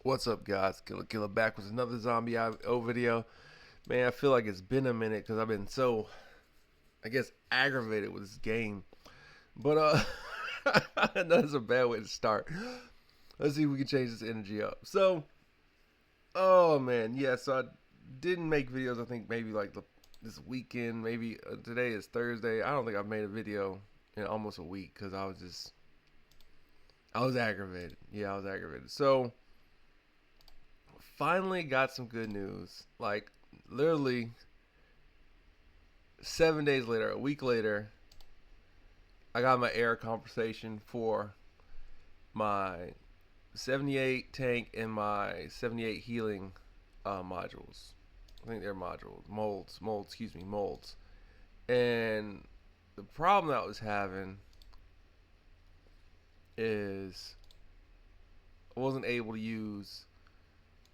What's up, guys? Killer back with another zombie IO video. Man, I feel like it's been a minute because I've been so, I guess, aggravated with this game. But that's a bad way to start. Let's see if we can change this energy up. So, oh man, yeah. So I didn't make videos. I think maybe like this weekend. Maybe today is Thursday. I don't think I've made a video in almost a week because I was aggravated. Yeah, I was aggravated. So finally got some good news. Like literally 7 days later, a week later, I got my air compensation for my 78 tank and my 78 healing modules. I think they're modules, molds. And the problem that I was having is I wasn't able to use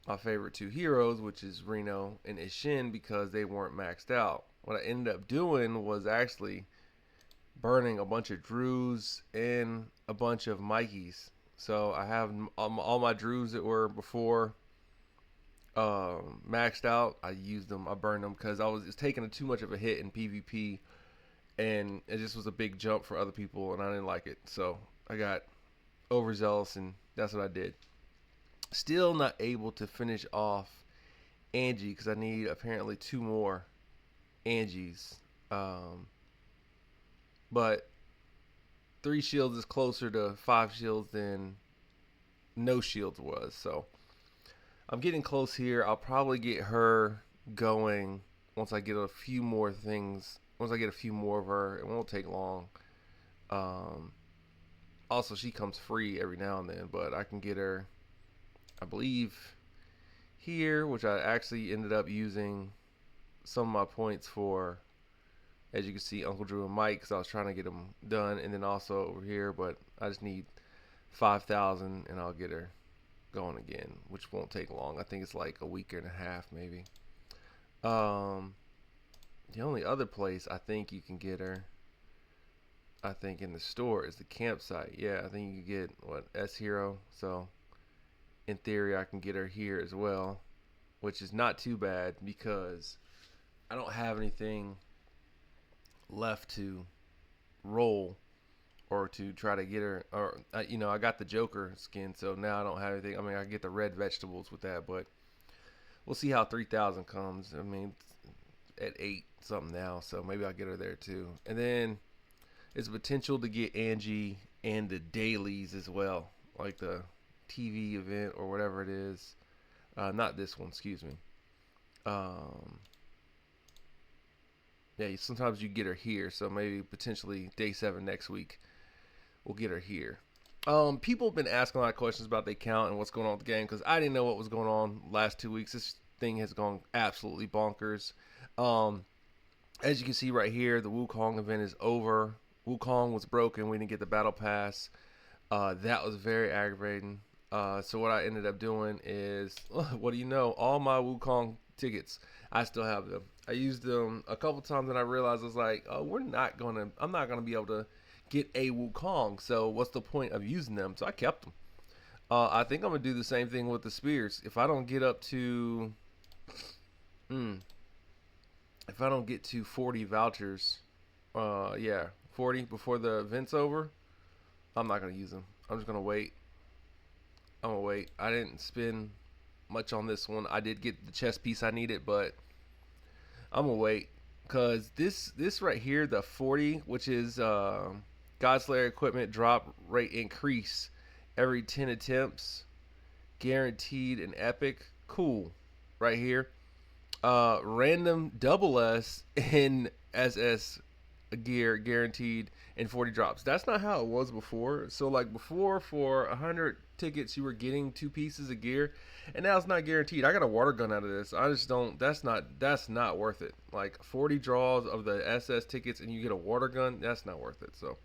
my favorite two heroes, which is Reno and Ishin, because they weren't maxed out. What I ended up doing was actually burning a bunch of Drews and a bunch of Mikeys. So I have all my Drews that were before maxed out. I used them. I burned them because it's taking too much of a hit in PvP, and it just was a big jump for other people, and I didn't like it. So I got overzealous, and that's what I did. Still not able to finish off Angie because I need apparently two more Angies. Um, but three shields is closer to five shields than no shields was. So I'm getting close here. I'll probably get her going once I get a few more things. Once I get a few more of her, it won't take long. Um, Also, she comes free every now and then, but I can get her, I believe, here, which I actually ended up using some of my points for, as you can see, Uncle Drew and Mike, because I was trying to get them done, and then also over here, but I just need 5,000 and I'll get her going again, which won't take long. I think it's like a week and a half, maybe. Um, the only other place I think you can get her, I think in the store, is the campsite. Yeah, I think you can get what, S Hero. So in theory, I can get her here as well, which is not too bad because I don't have anything left to roll or to try to get her. Or I got the Joker skin, so now I don't have anything. I mean, I get the red vegetables with that, but we'll see how 3,000 comes. I mean, at 8 something now, so maybe I'll get her there too. And then there's potential to get Angie and the dailies as well, like the TV event or whatever it is. Not this one, excuse me. Um, yeah, sometimes you get her here, so maybe potentially day 7 next week we'll get her here. People have been asking a lot of questions about the account and what's going on with the game because I didn't know what was going on last 2 weeks. This thing has gone absolutely bonkers. Um, as you can see right here, the Wukong event is over. Wukong was broken. We didn't get the battle pass. That was very aggravating. So what I ended up doing is, what do you know? All my Wukong tickets, I still have them. I used them a couple times, and I realized I was like, oh, I'm not gonna be able to get a Wukong. So what's the point of using them? So I kept them. I think I'm gonna do the same thing with the spears. If I don't get up to, mm, if I don't get to 40 vouchers, yeah, 40 before the event's over, I'm not gonna use them. I'm just gonna wait. I'm gonna wait. I didn't spend much on this one. I did get the chess piece I needed, but I'm gonna wait because this right here, the 40, which is Godslayer equipment drop rate increase every 10 attempts, guaranteed and epic. Cool, right here. Random double S in SS gear guaranteed in 40 drops. That's not how it was before. So like before, for 100 tickets you were getting 2 pieces of gear, and now it's not guaranteed. I got a water gun out of this. I just don't. That's not worth it. Like 40 draws of the SS tickets and you get a water gun. That's not worth it. So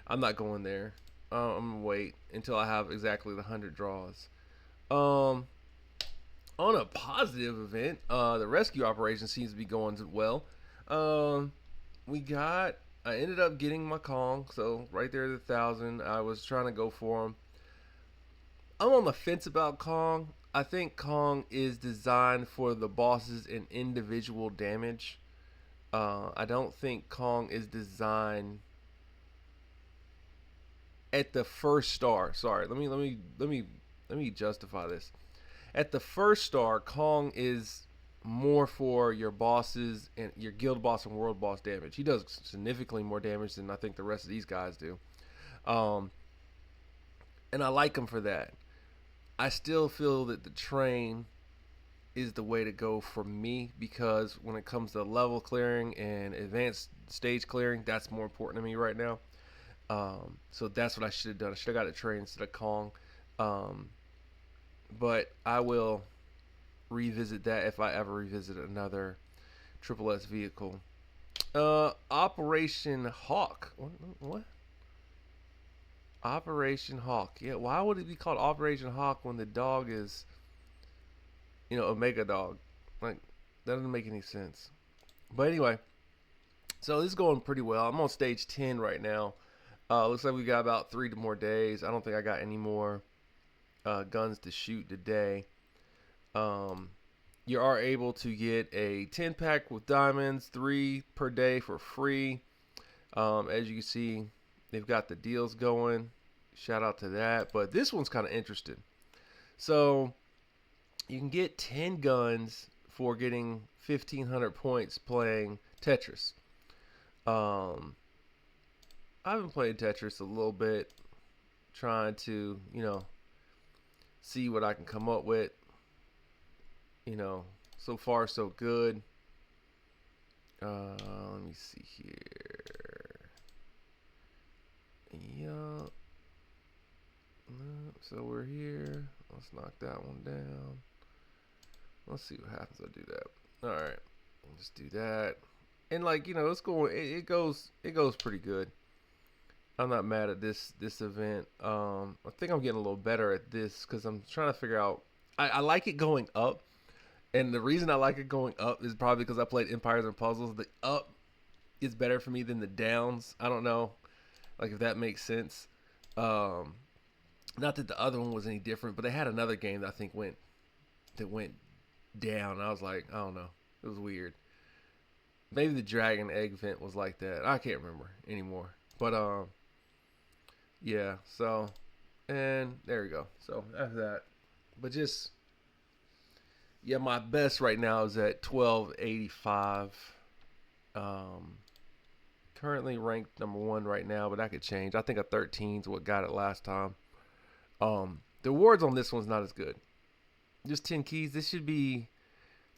I'm not going there. I'm gonna wait until I have exactly the 100 draws. Um, on a positive event, the rescue operation seems to be going well. Um, we got. I ended up getting my Kong, so right there the 1,000. I was trying to go for him. I'm on the fence about Kong. I think Kong is designed for the bosses and individual damage. I don't think Kong is designed at the first star. Sorry, let me justify this. At the first star, Kong is more for your bosses and your guild boss and world boss damage. He does significantly more damage than I think the rest of these guys do. Um, and I like him for that. I still feel that the train is the way to go for me because when it comes to level clearing and advanced stage clearing, that's more important to me right now. So that's what I should have done. I should have got a train instead of Kong. Um, but I will revisit that if I ever revisit another Triple S vehicle. Operation Hawk. What? Operation Hawk. Yeah, why would it be called Operation Hawk when the dog is, Omega Dog? Like, that doesn't make any sense. But anyway, so this is going pretty well. I'm on stage 10 right now. Looks like we got about 3 more days. I don't think I got any more guns to shoot today. You are able to get a 10 pack with diamonds, 3 per day for free. As you can see, they've got the deals going. Shout out to that. But this one's kind of interesting. So you can get 10 guns for getting 1,500 points playing Tetris. I've been playing Tetris a little bit, trying to, see what I can come up with. So far so good. Let me see here. Yeah. So we're here. Let's knock that one down. Let's see what happens. I do that. All right. Let's do that. And it's going. It goes pretty good. I'm not mad at this event. I think I'm getting a little better at this because I'm trying to figure out. I like it going up, and the reason I like it going up is probably because I played Empires and Puzzles. The up is better for me than the downs. I don't know, if that makes sense. Not that the other one was any different, but they had another game that I think went down. I was like, I don't know, it was weird. Maybe the Dragon Egg event was like that. I can't remember anymore. But yeah. So, and there we go. So after that, but just yeah, my best right now is at 1285. Currently ranked number 1 right now, but that could change. I think a 13 is what got it last time. The awards on this one's not as good. Just 10 keys. This should be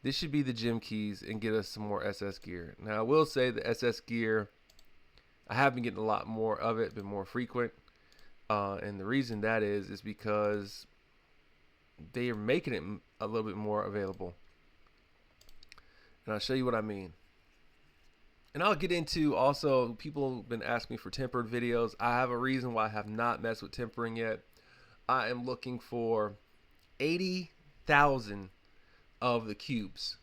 the gym keys and get us some more SS gear. Now I will say the SS gear, I have been getting a lot more of it, been more frequent. And the reason that is because they are making it a little bit more available. And I'll show you what I mean. And I'll get into also, people have been asking me for tempered videos. I have a reason why I have not messed with tempering yet. I am looking for 80,000 of the cubes.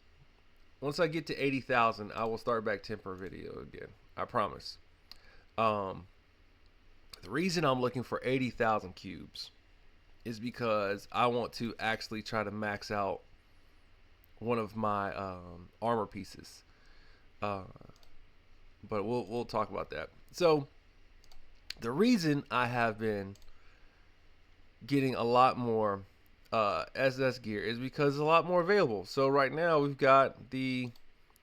Once I get to 80,000, I will start back temper video again. I promise. The reason I'm looking for 80,000 cubes is because I want to actually try to max out one of my armor pieces. But we'll talk about that. So the reason I have been getting a lot more SS gear is because there's a lot more available. So right now we've got the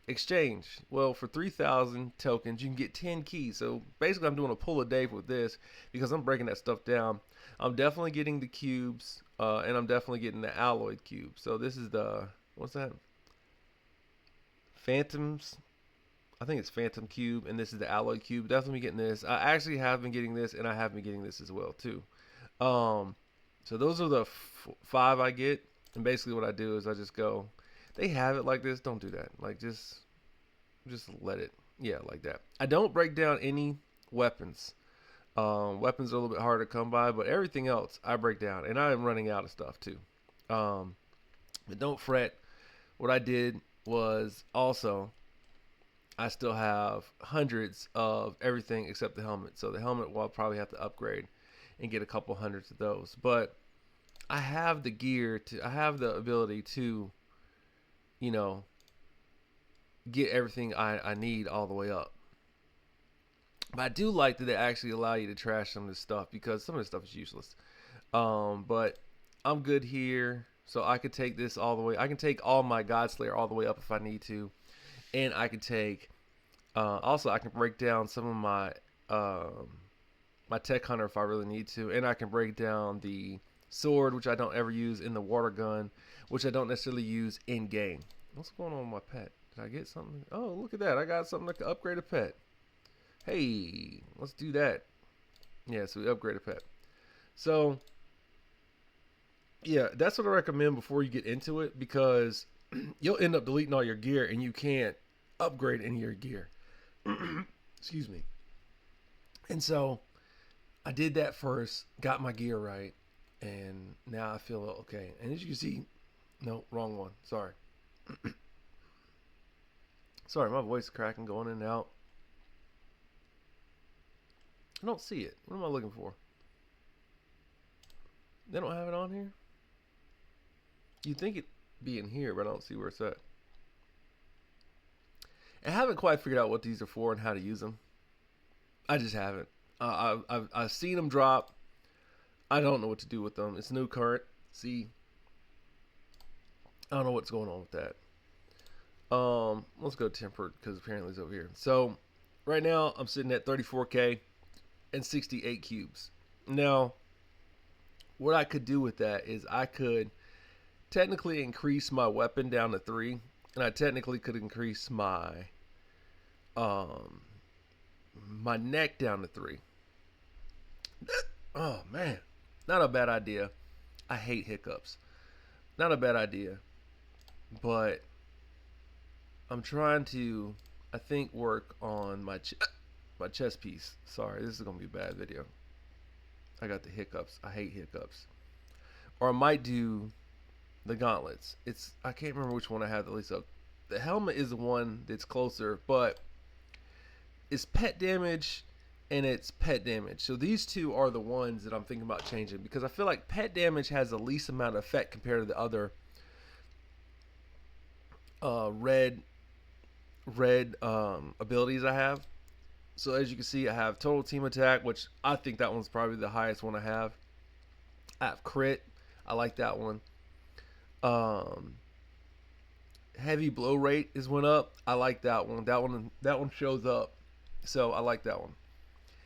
exchange. Well, for 3,000 tokens, you can get 10 keys. So basically I'm doing a pull a day with this because I'm breaking that stuff down. I'm definitely getting the cubes, and I'm definitely getting the alloyed cube. So this is the, what's that? Phantoms. I think it's Phantom Cube, and this is the Alloy Cube. Definitely getting this. I actually have been getting this, and I have been getting this as well, too. So those are the 5 I get, and basically what I do is I just go, they have it like this, don't do that. Like, just let it, yeah, like that. I don't break down any weapons. Weapons are a little bit harder to come by, but everything else I break down, and I am running out of stuff, too. But don't fret. What I did was also, I still have hundreds of everything except the helmet. So the helmet, well, I'll probably have to upgrade and get a couple hundreds of those. But I have the gear to, I have the ability to, you know, get everything I need all the way up. But I do like that they actually allow you to trash some of this stuff because some of this stuff is useless. But I'm good here. So I could take this all the way. I can take all my Godslayer all the way up if I need to. And I can take, also I can break down some of my Tech Hunter if I really need to. And I can break down the sword, which I don't ever use, in the water gun, which I don't necessarily use in game. What's going on with my pet? Did I get something? Oh, look at that. I got something to upgrade a pet. Hey, let's do that. Yeah, so we upgrade a pet. So, yeah, that's what I recommend before you get into it because you'll end up deleting all your gear and you can't upgrade any of your gear. Excuse me. And so I did that first, got my gear right, and now I feel okay. And as you can see, no, wrong one. Sorry. Sorry, my voice is cracking, going in and out. I don't see it. What am I looking for? They don't have it on here? You'd think it'd be in here, but I don't see where it's at. I haven't quite figured out what these are for and how to use them. I just haven't. I've seen them drop. I don't know what to do with them. It's new current. See, I don't know what's going on with that. Let's go tempered because apparently it's over here. So right now I'm sitting at 34k and 68 cubes. Now, what I could do with that is I could technically increase my weapon down to 3, and I technically could increase my my neck down to 3. Oh man, not a bad idea. I hate hiccups. Not a bad idea, but I'm trying to, I think, work on my chest piece. Sorry, this is gonna be a bad video. I got the hiccups. I hate hiccups. Or I might do the gauntlets. I can't remember which one I have at least up. The helmet is the one that's closer, but it's pet damage and it's pet damage. So these two are the ones that I'm thinking about changing because I feel like pet damage has the least amount of effect compared to the other red abilities I have. So as you can see, I have total team attack, which I think that one's probably the highest one I have. I have crit. I like that one. Heavy blow rate is went up. I like that one. That one shows up. So I like that one.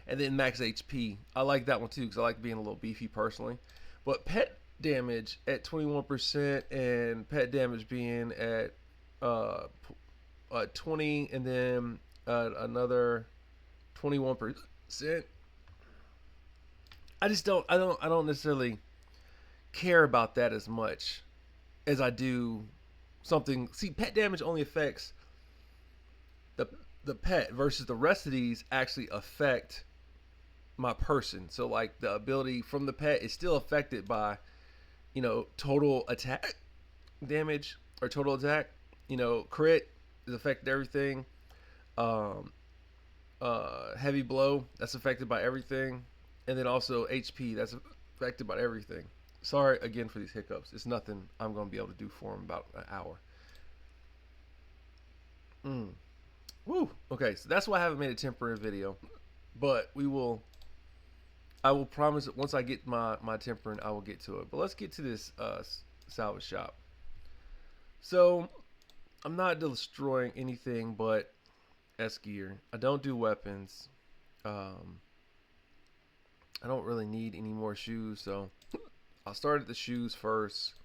And then max HP. I like that one too because I like being a little beefy personally. But pet damage at 21% and pet damage being at 20 and then another 21%. I don't necessarily care about that as much as I do something. See, pet damage only affects the pet versus the rest of these actually affect my person. So like the ability from the pet is still affected by, total attack damage or total attack. Crit is affected everything. Heavy blow, that's affected by everything. And then also HP, that's affected by everything. Sorry again for these hiccups. It's nothing I'm going to be able to do for them about an hour. Woo. Okay, so that's why I haven't made a temporary video. But I will promise that once I get my tempering, I will get to it. But let's get to this salvage shop. So, I'm not destroying anything but S gear. I don't do weapons. I don't really need any more shoes, so I'll start at the shoes first.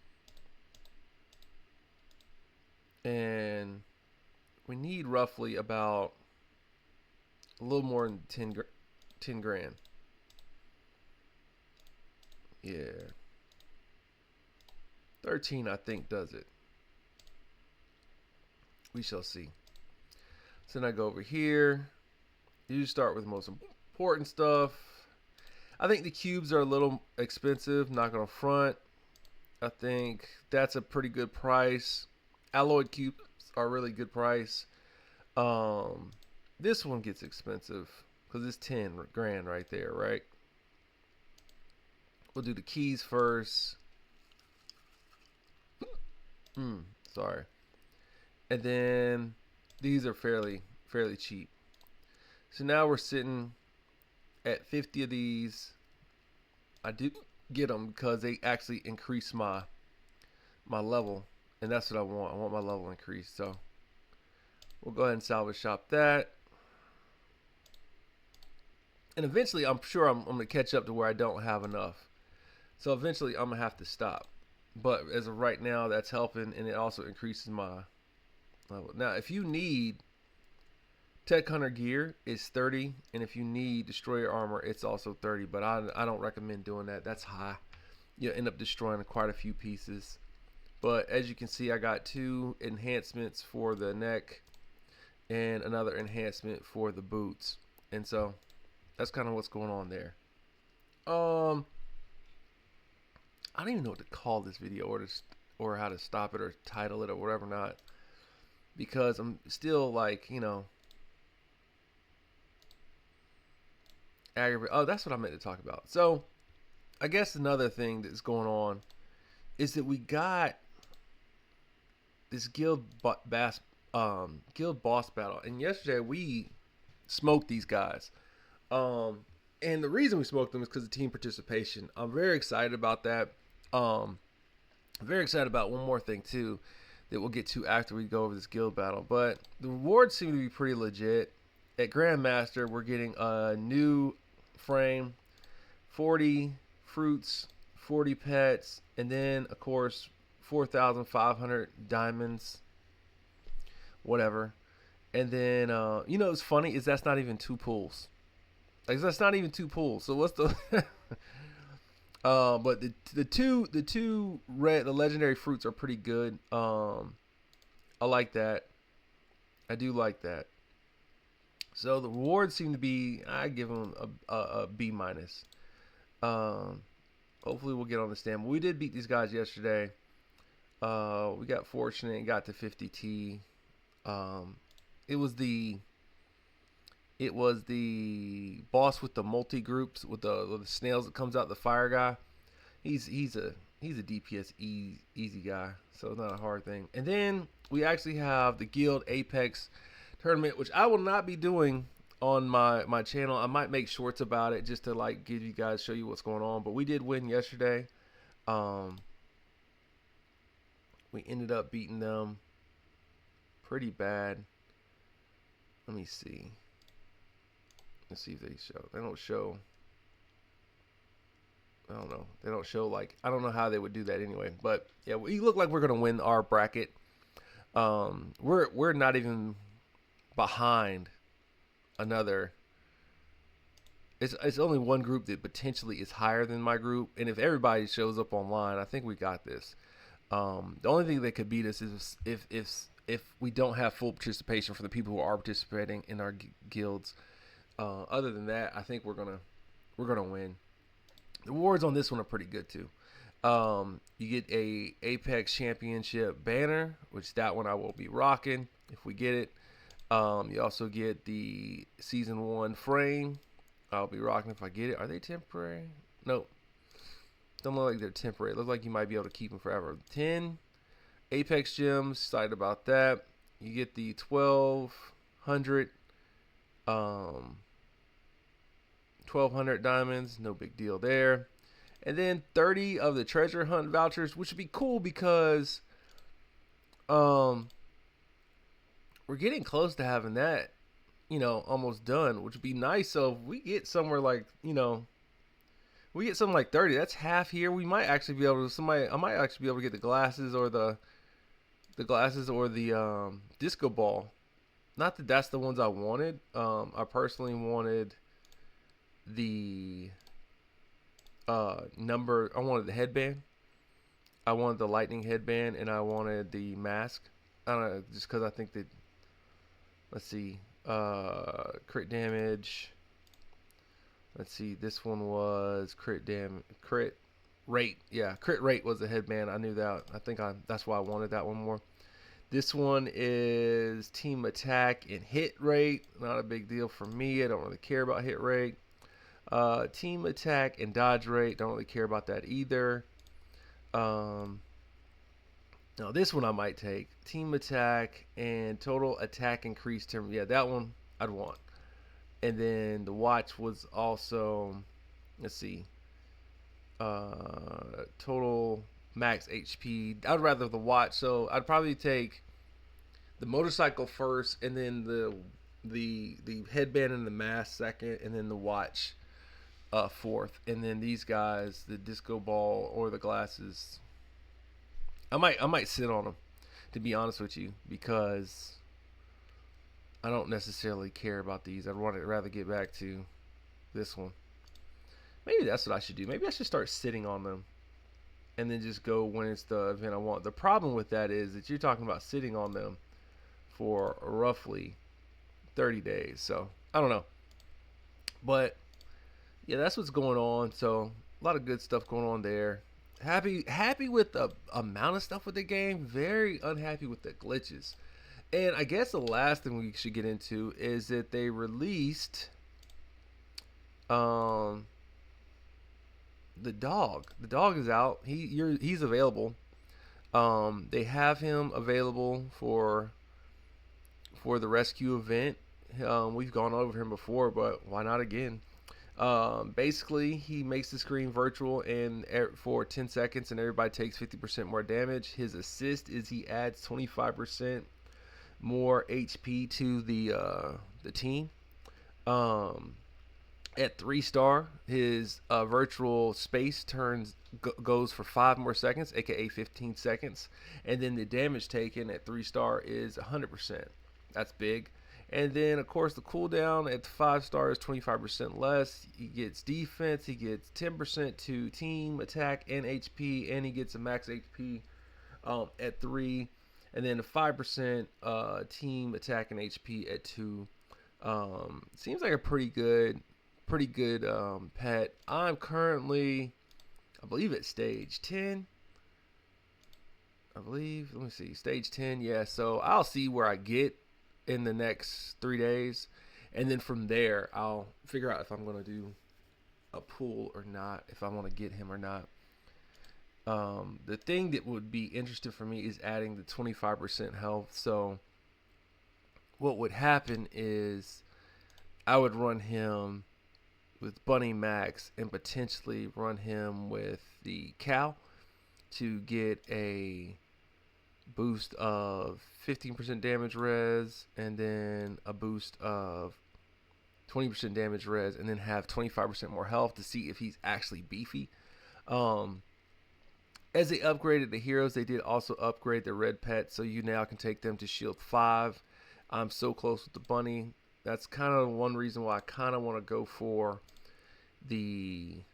And we need roughly about a little more than 10 grand. Yeah. 13 I think does it. We shall see. So then I go over here. You start with the most important stuff. I think the cubes are a little expensive, not gonna front. I think that's a pretty good price. Alloyed cubes are a really good price. This one gets expensive because it's 10 grand right there, right? We'll do the keys first. Sorry. And then these are fairly cheap. So now we're sitting at 50 of these. I do get them because they actually increase my level, and that's what I want. I want my level increased. So we'll go ahead and salvage shop that. And eventually, I'm sure I'm going to catch up to where I don't have enough. So eventually, I'm going to have to stop. But as of right now, that's helping, and it also increases my level. Now, if you need Tech Hunter gear, it's 30, and if you need Destroyer armor, it's also 30. But I don't recommend doing that. That's high. You'll end up destroying quite a few pieces. But as you can see, I got 2 enhancements for the neck and another enhancement for the boots. And so that's kind of what's going on there. I don't even know what to call this video or how to stop it or title it or whatever not, because I'm still like, aggravated. Oh, that's what I meant to talk about. So I guess another thing that's going on is that we got this guild boss battle, and yesterday we smoked these guys. And the reason we smoked them is because of team participation. I'm very excited about that. I'm very excited about one more thing too that we'll get to after we go over this guild battle. But the rewards seem to be pretty legit. At Grandmaster, we're getting a new frame, 40 fruits, 40 pets, and then of course 4,500 diamonds, whatever. And then what's funny is that's not even 2 pulls. Like, that's not even 2 pulls. So what's the but the two the legendary fruits are pretty good. I like that. I do like that. So the rewards seem to be, I give them a B minus. Hopefully we'll get on the stand. But we did beat these guys yesterday. We got fortunate and got to 50T. It was the boss with the multi groups with the snails that comes out, the fire guy. He's a DPS easy guy, so it's not a hard thing. And then we actually have the Guild Apex tournament, which I will not be doing on my channel. I might make shorts about it just to like give you guys, show you what's going on. But we did win yesterday. We ended up beating them pretty bad. Let me see. Let's see if they show. They don't show. I don't know. They don't show, like, I don't know how they would do that anyway. But yeah, we look like we're gonna win our bracket. We're not even behind another. It's only one group that potentially is higher than my group, and if everybody shows up online, I think we got this. The only thing that could beat us is if we don't have full participation for the people who are participating in our guilds. Other than that, I think we're gonna win. The rewards on this one are pretty good too. You get a Apex Championship banner, which that one I will be rocking if we get it. You also get the Season 1 frame. I'll be rocking if I get it. Are they temporary? Nope. Don't look like they're temporary. It looks like you might be able to keep them forever. 10 Apex gems. Excited about that. You get the 1,200 1,200 diamonds. No big deal there. And then 30 of the treasure hunt vouchers, which would be cool because we're getting close to having that, almost done, which would be nice. So if we get somewhere like, we get something like 30, that's half here. We might actually be able to, I might actually be able to get the glasses or the disco ball. Not that that's the ones I wanted. I personally wanted the I wanted the headband. I wanted the lightning headband, and I wanted the mask. I don't know, just because I think that, let's see, crit damage. Let's see, this one was crit rate. Yeah, crit rate was the headband. I knew that. That's why I wanted that one more. This one is team attack and hit rate. Not a big deal for me. I don't really care about hit rate. Team attack and dodge rate. Don't really care about that either. Now this one I might take. Team attack and total attack increase term. Yeah, that one I'd want. And then the watch was also, let's see, total max HP. I'd rather the watch, so I'd probably take the motorcycle first, and then the headband and the mask second, and then the watch fourth, and then these guys, the disco ball or the glasses. I might sit on them, to be honest with you, because I don't necessarily care about these. I'd rather get back to this one. Maybe that's what I should do. Maybe I should start sitting on them and then just go when it's the event I want. The problem with that is that you're talking about sitting on them for roughly 30 days. So I don't know. But yeah, that's what's going on. So a lot of good stuff going on there. Happy with the amount of stuff with the game. Very unhappy with the glitches. And I guess the last thing we should get into is that they released the dog. The dog is out. He's available. They have him available for the rescue event. We've gone over him before, but why not again? Basically, he makes the screen virtual and for 10 seconds, and everybody takes 50% more damage. His assist is he adds 25% more HP to the team. At 3-star, his virtual space goes for 5 more seconds, aka 15 seconds, and then the damage taken at 3-star is 100%. That's big. And then, of course, the cooldown at 5-star is 25% less. He gets defense. He gets 10% to team attack and HP, and he gets a max HP at 3, and then a 5% team attack and HP at 2. Seems like a pretty good pet. I'm currently, I believe, at stage 10. I believe. Let me see, stage 10. Yeah. So I'll see where I get in the next 3 days, and then from there I'll figure out if I'm going to do a pull or not, if I want to get him or not. The thing that would be interesting for me is adding the 25% health. So what would happen is I would run him with Bunny Max and potentially run him with the cow to get a boost of 15% damage res, and then a boost of 20% damage res, and then have 25% more health to see if he's actually beefy. As they upgraded the heroes, they did also upgrade the red pet, so you now can take them to shield 5. I'm so close with the bunny. That's kind of one reason why I kind of want to go for the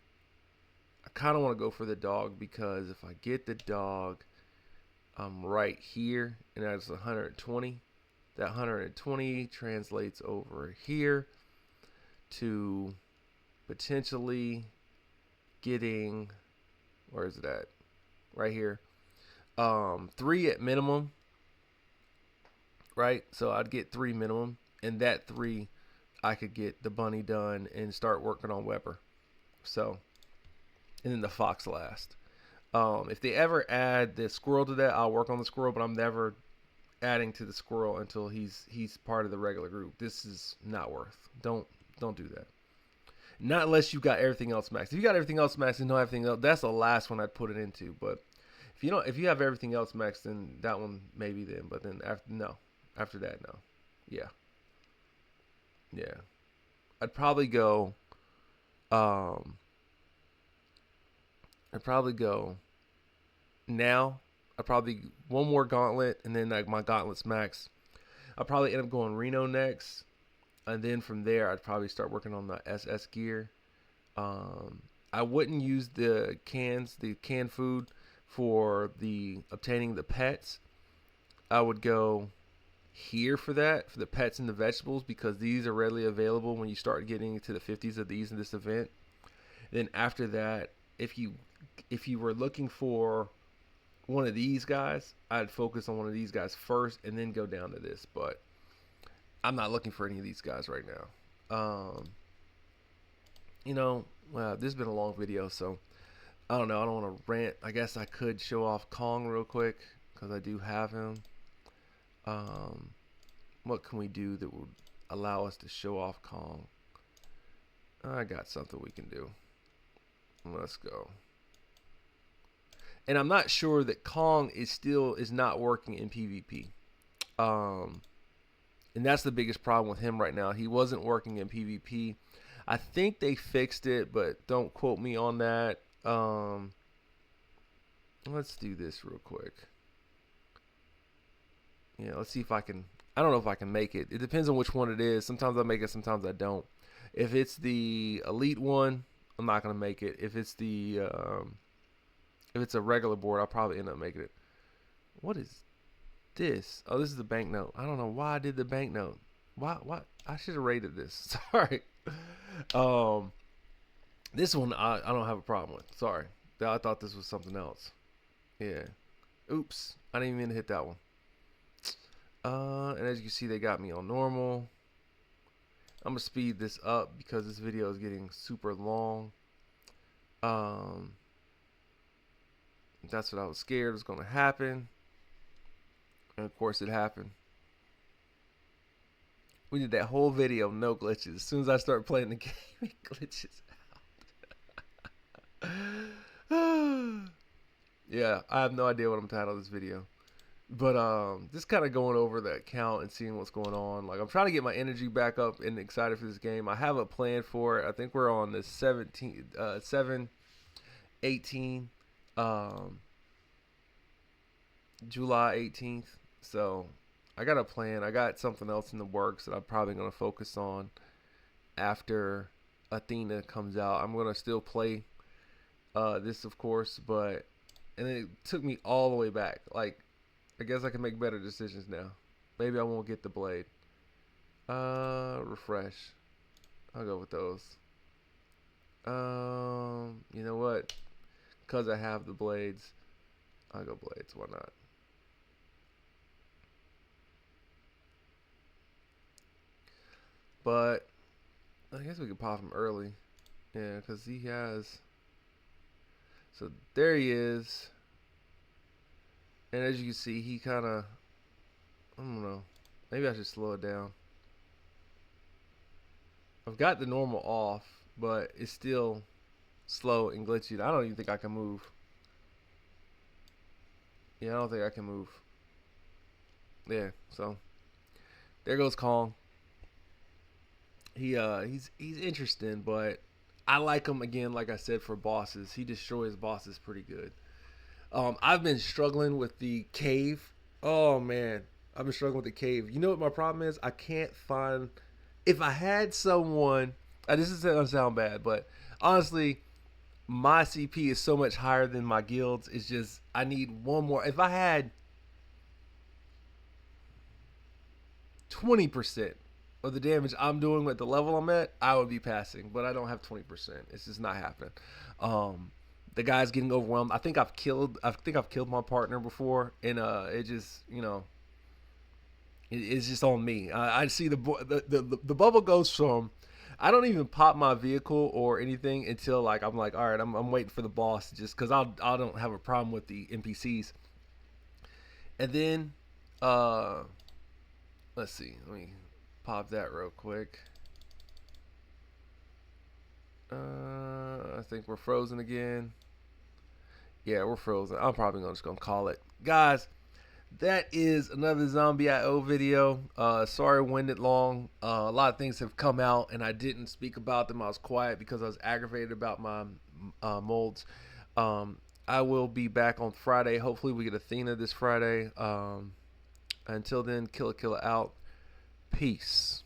dog, because if I get the dog, I'm right here, and that's 120. That 120 translates over here to potentially getting, where is it at? Right here. 3 at minimum. Right? So I'd get 3 minimum, and that 3 I could get the bunny done and start working on Weber. So, and then the fox last. If they ever add the squirrel to that, I'll work on the squirrel, but I'm never adding to the squirrel until he's part of the regular group. This is not worth. Don't do that. Not unless you got everything else maxed. If you got everything else maxed and know everything else, that's the last one I'd put it into. But if you have everything else maxed, then that one maybe then. But then after that, no. Yeah. I'd probably go. Now. I'd probably one more gauntlet, and then like my gauntlet's max. I'll probably end up going Reno next, and then from there I'd probably start working on the SS gear. I wouldn't use the canned food for the obtaining the pets. I would go here for the pets and the vegetables, because these are readily available when you start getting to the 50s of these in this event. Then after that, if you were looking for one of these guys, I'd focus on one of these guys first and then go down to this. But I'm not looking for any of these guys right now. Well, this has been a long video, so I don't know. I don't want to rant. I guess I could show off Kong real quick. because I do have him. What can we do that would allow us to show off Kong? I got something we can do. Let's go. And I'm not sure that Kong is not working in PvP. And that's the biggest problem with him right now. He wasn't working in PvP. I think they fixed it, but don't quote me on that. Let's do this real quick. Yeah, let's see if I can. I don't know if I can make it. It depends on which one it is. Sometimes I make it, sometimes I don't. If it's the elite one, I'm not gonna make it. If it's a regular board, I'll probably end up making it. What is this? Oh, this is the banknote. I don't know why I did the banknote. Why? I should have rated this. Sorry. This one I don't have a problem with. Sorry. I thought this was something else. Yeah. Oops. I didn't even mean to hit that one. And as you can see, they got me on normal. I'm gonna speed this up because this video is getting super long. That's what I was scared was gonna happen. And of course it happened. We did that whole video, no glitches. As soon as I start playing the game, it glitches out. Yeah, I have no idea what I'm titling this video. But just kind of going over the account and seeing what's going on. Like, I'm trying to get my energy back up and excited for this game. I have a plan for it. I think we're on the 7/18, July 18th. So I got a plan. I got something else in the works that I'm probably going to focus on after Athena comes out. I'm going to still play this, of course, but and it took me all the way back. Like, I guess I can make better decisions now. Maybe I won't get the blade. Refresh. I'll go with those. You know what? Because I have the blades, I'll go blades. Why not? But I guess we could pop him early. Yeah, because he has. So there he is. And as you can see, he kind of, I don't know. Maybe I should slow it down. I've got the normal off, but it's still slow and glitchy. I don't even think I can move. Yeah, I don't think I can move. Yeah, so there goes Kong. He's interesting, but I like him again. Like I said, for bosses, he destroys bosses pretty good. I've been struggling with the cave. Oh man, I've been struggling with the cave. You know what my problem is? I can't find. If I had someone, this is gonna sound bad, but honestly, my CP is so much higher than my guilds. It's just I need one more. If I had 20% of the damage I'm doing at the level I'm at, I would be passing. But I don't have 20%. It's just not happening. The guy's getting overwhelmed. I think I've killed my partner before, and it just, it's just on me. I see the bubble goes from, I don't even pop my vehicle or anything until like I'm like, all right, I'm waiting for the boss, just because I don't have a problem with the NPCs. And then let's see, let me pop that real quick. I think we're frozen again. Yeah, we're frozen. I'm probably just gonna call it, guys. That is another Zombie IO video. Sorry, winded long. A lot of things have come out, and I didn't speak about them. I was quiet because I was aggravated about my molds. I will be back on Friday. Hopefully, we get Athena this Friday. Until then, killer out. Peace.